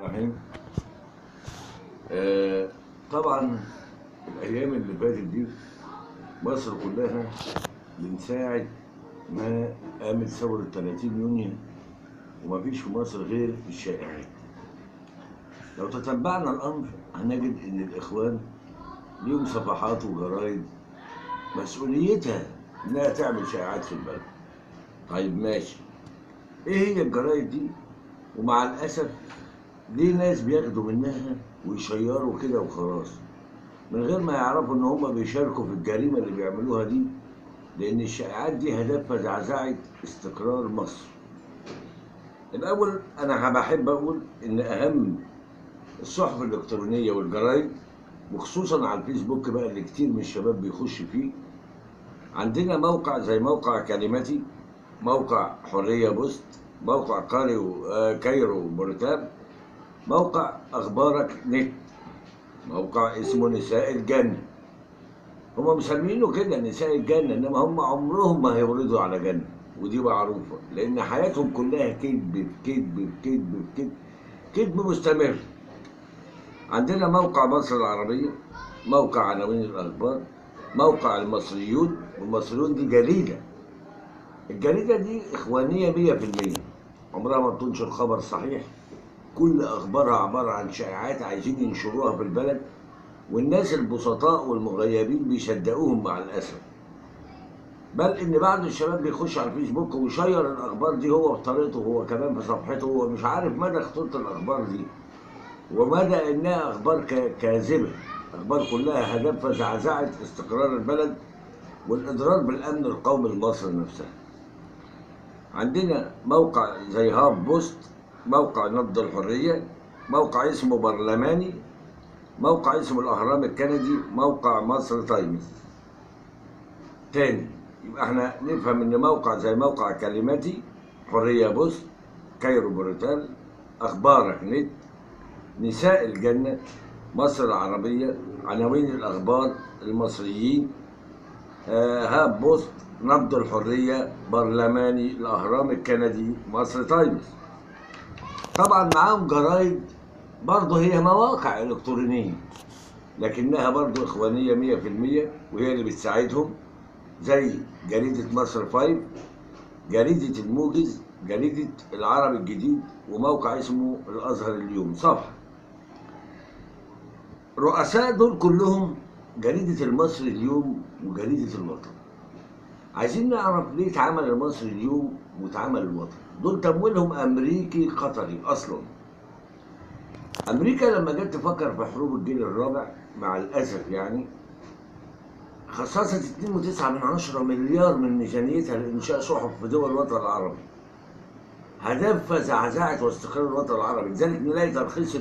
الرحيم. آه، طبعا الأيام اللي فاتت دي مصر كلها من ساعة ما قامت ثورة 30 يونيو ومفيش في مصر غير الشائعات. لو تتبعنا الأمر هنجد إن الإخوان ليهم صفحات وجرايد مسؤوليتها إنها تعمل شائعات في البلد. طيب ماشي، إيه هي الجرايد دي؟ ومع الأسف ليه ناس بياخدوا منها ويشيروا كده وخلاص من غير ما يعرفوا ان هم بيشاركوا في الجريمه اللي بيعملوها دي، لان الشائعات دي هدفها زعزعه استقرار مصر. الاول انا بحب اقول ان اهم الصحف الالكترونيه والجرايد، وخصوصا على الفيسبوك بقى اللي كتير من الشباب بيخش فيه، عندنا موقع زي موقع كلمتي، موقع حريه بوست، موقع كايرو بورتال، موقع اخبارك نت، موقع اسمه نساء الجنة. هما مسمينه كده نساء الجنة، انما هم عمرهم ما هيولدوا على جنة، ودي معروفة لان حياتهم كلها كذب في كذب في كذب في كذب، كذب مستمر. عندنا موقع مصر العربية، موقع عناوين الاخبار، موقع المصريون، والمصريون دي جريدة. الجريدة دي اخوانية 100%، عمرها ما بتنشر خبر صحيح، كل اخبارها عبارة عن شائعات عايزين ينشروها في البلد، والناس البسطاء والمغيبين بيصدقوهم مع الاسف. بل ان بعض الشباب بيخش على الفيسبوك ويشير الاخبار دي هو بطريقته، هو كمان في صفحته، هو مش عارف مدى خطوره الاخبار دي ومدى انها اخبار كاذبه، اخبار كلها هدفها زعزعه استقرار البلد والاضرار بالامن القومي لمصر نفسها. عندنا موقع زي هاب بوست، موقع نبض الحريه، موقع اسمه برلماني، موقع اسمه الاهرام الكندي، موقع مصر تايمز. تاني، يبقى احنا نفهم ان موقع زي موقع كلماتي، حريه بوست، كايرو بورتال، اخبارك نت، نساء الجنه، مصر العربيه، عناوين الاخبار، المصريين، هاب بوست، نبض الحريه، برلماني، الاهرام الكندي، مصر تايمز. طبعا معاهم جرايد برضه هي مواقع الكترونيه لكنها برضه اخوانيه 100%، وهي اللي بتساعدهم، زي جريدة مصر 5، جريدة الموجز، جريدة العرب الجديد، وموقع اسمه الأزهر اليوم صفحة. رؤساء دول كلهم جريدة المصري اليوم وجريدة الوطن. عايزين نعرف ليه اتعمل المصري اليوم واتعمل الوطن. دول تمويلهم أمريكي قطري أصلا. أمريكا لما جت تفكر في حروب الجيل الرابع مع الأسف يعني خصصت 2.9 مليار من ميزانيتها لإنشاء صحف في دول الوطن العربي. هدفها زعزعة واستقرار الوطن العربي، لذلك نلاقي ترخيص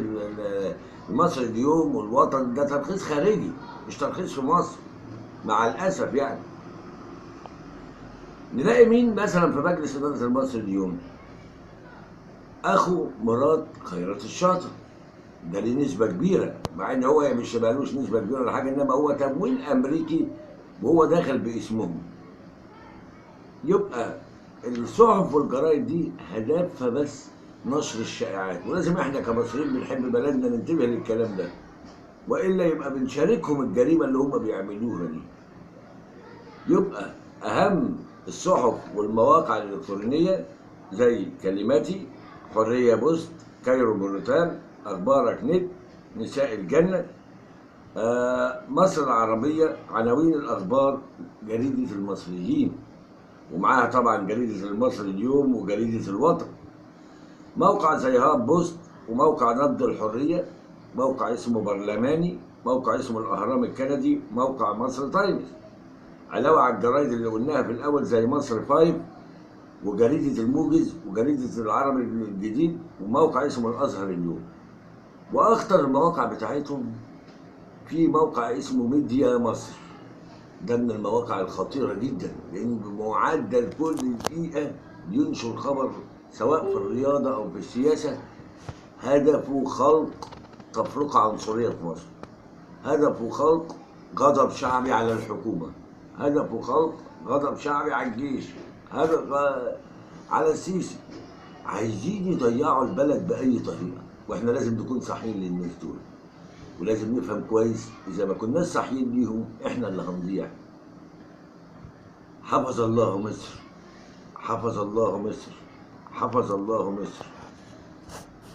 المصري اليوم والوطن ده ترخيص خارجي مش ترخيص في مصر مع الأسف يعني. نلاقي مين مثلا في مجلس إدارة المصري اليوم؟ أخو مراد خيرت الشاطر، ده ليه نسبة كبيرة، مع إن هو مش مالوش نسبة كبيرة ولا حاجة، إنما هو تمويل أمريكي وهو داخل باسمهم. يبقى الصحف والجرايد دي هدفها بس نشر الشائعات، ولازم احنا كمصريين بنحب بلدنا ننتبه للكلام ده، والا يبقى بنشاركهم الجريمه اللي هم بيعملوها دي. يبقى اهم الصحف والمواقع الالكترونيه زي كلماتي، حريه بوست، كايرو بورتال، اخبارك نت، نساء الجنه، مصر العربيه، عناوين الاخبار، جريده المصريين، ومعاها طبعا جريدة المصري اليوم وجريدة الوطن. موقع زي هاب بوست، وموقع نبض الحرية، موقع اسمه برلماني، موقع اسمه الأهرام الكندي، موقع مصر تايمز. علاوة على الجرايد اللي قلناها في الأول زي مصر 5 وجريدة الموجز وجريدة العربي الجديد وموقع اسمه الأزهر اليوم. وأخطر المواقع بتاعتهم في موقع اسمه ميديا مصر، ده من المواقع الخطيرة جدا، لأنه بمعدل كل دقيقة ينشر خبر سواء في الرياضة أو في السياسة، هدفه خلق تفرقة عنصرية في مصر، هدفه خلق غضب شعبي على الحكومة، هدفه خلق غضب شعبي على الجيش، هدف على السيسي. عايزين يضيعوا البلد بأي طريقة، واحنا لازم نكون صاحيين للناس دول، ولازم نفهم كويس اذا ما كناش صاحيين ليهم احنا اللي هنضيع. حفظ الله مصر، حفظ الله مصر، حفظ الله مصر.